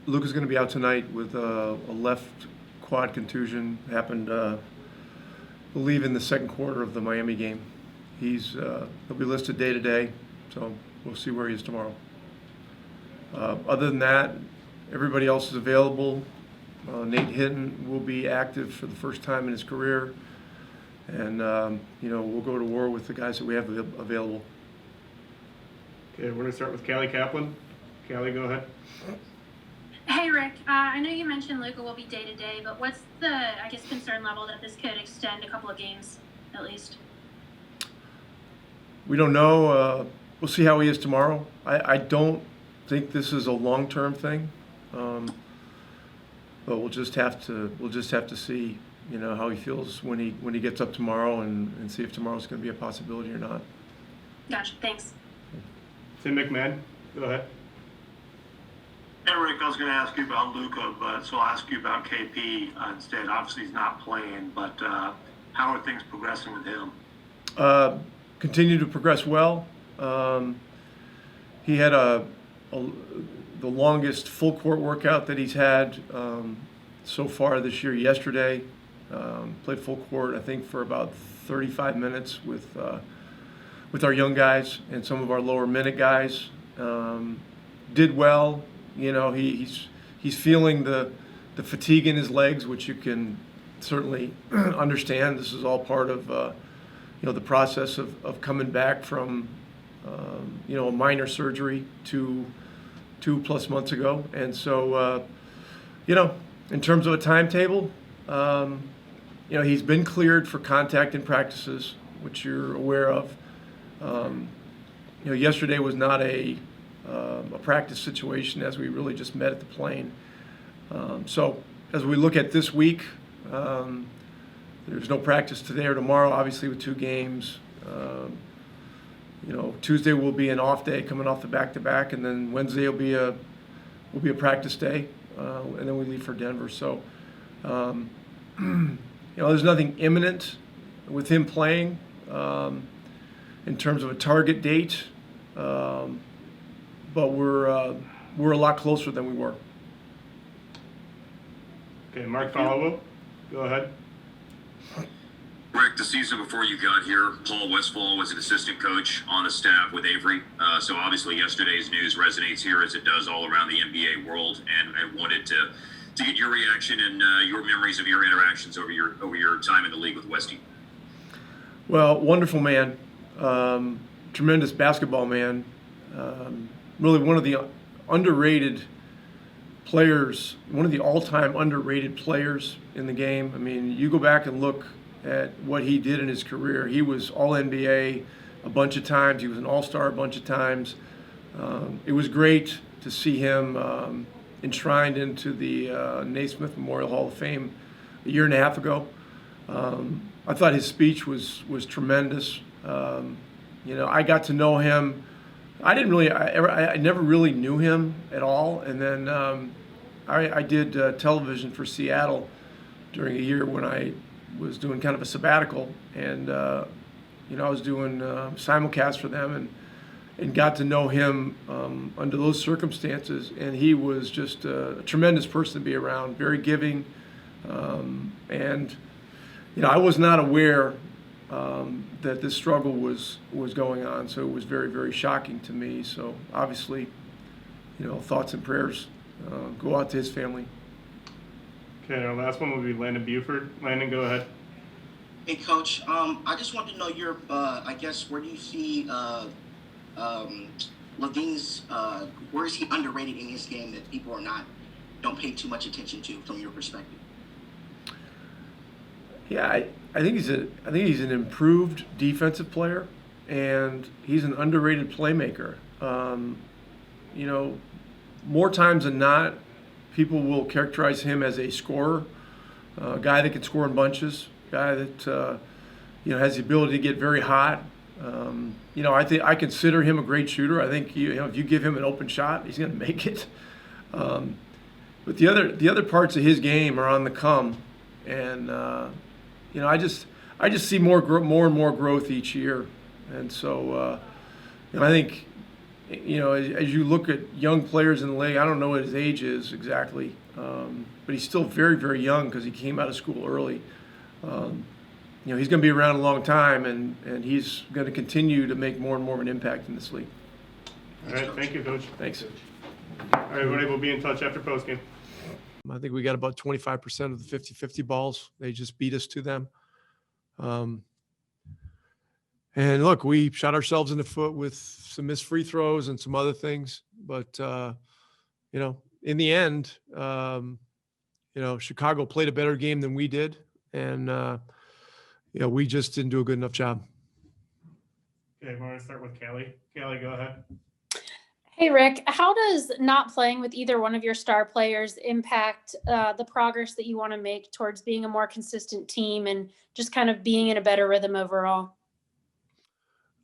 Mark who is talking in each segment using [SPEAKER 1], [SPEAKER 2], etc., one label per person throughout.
[SPEAKER 1] Luka's going to be out tonight with a left quad contusion. Happened, I believe, in the second quarter of the Miami game. He'll be listed day to day, so we'll see where he is tomorrow. Other than that, everybody else is available. Nate Hinton will be active for the first time in his career, and we'll go to war with the guys that we have available.
[SPEAKER 2] Okay, we're going to start with Callie Kaplan. Callie, go ahead.
[SPEAKER 3] Hey, Rick. I know you mentioned Luka will be day-to-day, but what's the, concern level that this could extend a couple of games, at least?
[SPEAKER 1] We don't know. We'll see how he is tomorrow. I don't think this is a long-term thing, but we'll just have to see, how he feels when he gets up tomorrow, and see if tomorrow's going to be a possibility or not.
[SPEAKER 3] Gotcha. Thanks.
[SPEAKER 2] Tim McMahon, go ahead.
[SPEAKER 4] Hey, Rick, I was going to ask you about Luka, so I'll ask you about KP instead. Obviously, he's not playing, but how are things progressing with him?
[SPEAKER 1] Continue to progress well. He had the longest full court workout that he's had so far this year yesterday. Played full court, I think, for about 35 minutes with our young guys and some of our lower minute guys. Did well. He's feeling the fatigue in his legs, which you can certainly understand. This is all part of the process of coming back from a minor surgery 2+ months ago. And so in terms of a timetable, he's been cleared for contact in practices, which you're aware of. Yesterday was not a practice situation, as we really just met at the plane. So as we look at this week, there's no practice today or tomorrow, obviously, with 2 games. Tuesday will be an off day coming off the back-to-back, and then Wednesday will be a practice day, and then we leave for Denver. So there's nothing imminent with him playing in terms of a target date, but we're a lot closer than we were.
[SPEAKER 2] Okay, Mark Follow, go ahead.
[SPEAKER 5] Rick, the season before you got here, Paul Westphal was an assistant coach on the staff with Avery. So obviously yesterday's news resonates here as it does all around the NBA world, and I wanted to get your reaction and your memories of your interactions over your time in the league with Westy.
[SPEAKER 1] Well, wonderful man, tremendous basketball man, really one of the underrated players, one of the all-time underrated players in the game. I mean, you go back and look at what he did in his career. He was All-NBA a bunch of times. He was an All-Star a bunch of times. It was great to see him enshrined into the Naismith Memorial Hall of Fame a year and a half ago. I thought his speech was tremendous. I got to know him. I never really knew him at all. And then I did television for Seattle during a year when I was doing kind of a sabbatical, and I was doing simulcast for them, and got to know him under those circumstances. And he was just a tremendous person to be around, very giving, and I was not aware that this struggle was going on, so it was very, very shocking to me. So obviously, thoughts and prayers go out to his family.
[SPEAKER 2] Okay, our last one will be Landon Buford. Landon, go ahead.
[SPEAKER 6] Hey, Coach. I just want to know your, where do you see LaVine's, where is he underrated in his game that people don't pay too much attention to from your perspective?
[SPEAKER 1] Yeah, I think he's an improved defensive player, and he's an underrated playmaker. More times than not, people will characterize him as a scorer, a guy that can score in bunches, a guy that has the ability to get very hot. I consider him a great shooter. I think if you give him an open shot, he's going to make it. But the other parts of his game are on the come, and I just see more and more growth each year, and so I think you know, as you look at young players in the league, I don't know what his age is exactly, but he's still very, very young because he came out of school early. You know, he's going to be around a long time, and he's going to continue to make more and more of an impact in this league.
[SPEAKER 2] All right, thank you, Coach.
[SPEAKER 1] Thanks.
[SPEAKER 2] All right, everybody, we'll be in touch after postgame.
[SPEAKER 1] I think we got about 25% of the 50-50 balls. They just beat us to them. And look, we shot ourselves in the foot with some missed free throws and some other things. But, you know, in the end, you know, Chicago played a better game than we did. And, you know, we just didn't do a good enough job.
[SPEAKER 2] Okay, we're going to start with Callie. Callie, go ahead.
[SPEAKER 3] Hey, Rick, how does not playing with either one of your star players impact the progress that you want to make towards being a more consistent team and just kind of being in a better rhythm overall?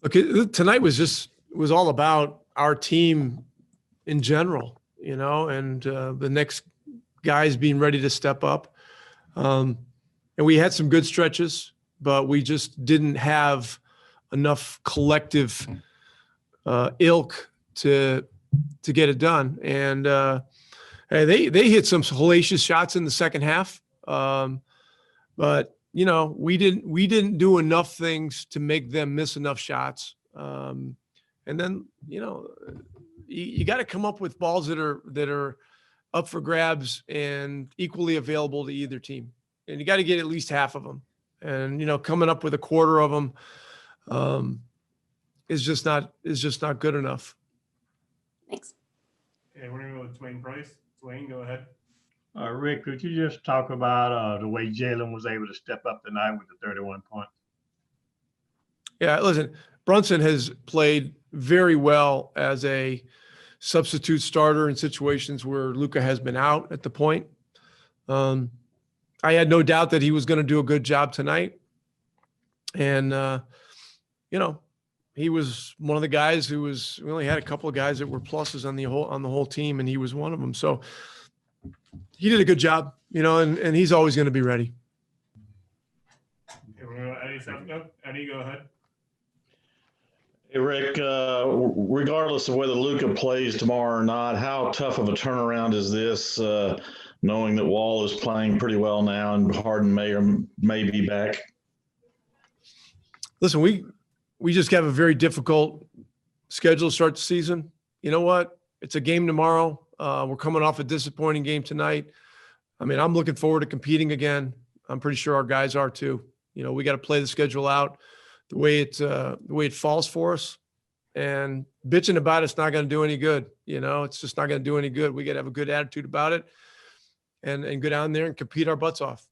[SPEAKER 1] Okay, tonight was all about our team in general, you know, and the next guys being ready to step up. And we had some good stretches, but we just didn't have enough collective ilk to get it done. And they hit some hellacious shots in the second half, but you know, we didn't do enough things to make them miss enough shots. And then, you know, you got to come up with balls that are up for grabs and equally available to either team. And you got to get at least half of them. And, you know, coming up with a quarter of them is just not good enough.
[SPEAKER 3] Thanks.
[SPEAKER 2] Okay, we're going to go with Dwayne Price. Dwayne, go ahead.
[SPEAKER 7] Rick, could you just talk about the way Jalen was able to step up tonight with the 31 points?
[SPEAKER 1] Yeah, listen, Brunson has played very well as a substitute starter in situations where Luka has been out at the point. I had no doubt that he was going to do a good job tonight. And, you know, he was one of the guys we only had a couple of guys that were pluses on the whole team, and he was one of them. So he did a good job, you know, and he's always going to be ready.
[SPEAKER 2] Okay, we're going to go Eddie Sefko. Eddie, go ahead.
[SPEAKER 8] Hey, Rick, regardless of whether Luka plays tomorrow or not, how tough of a turnaround is this, knowing that Wall is playing pretty well now and Harden may be back?
[SPEAKER 1] Listen, we just have a very difficult schedule to start the season. You know what? It's a game tomorrow. We're coming off a disappointing game tonight. I mean, I'm looking forward to competing again. I'm pretty sure our guys are too. You know, we got to play the schedule out the way it falls for us. And bitching about it's not going to do any good. You know, it's just not going to do any good. We got to have a good attitude about it and go down there and compete our butts off.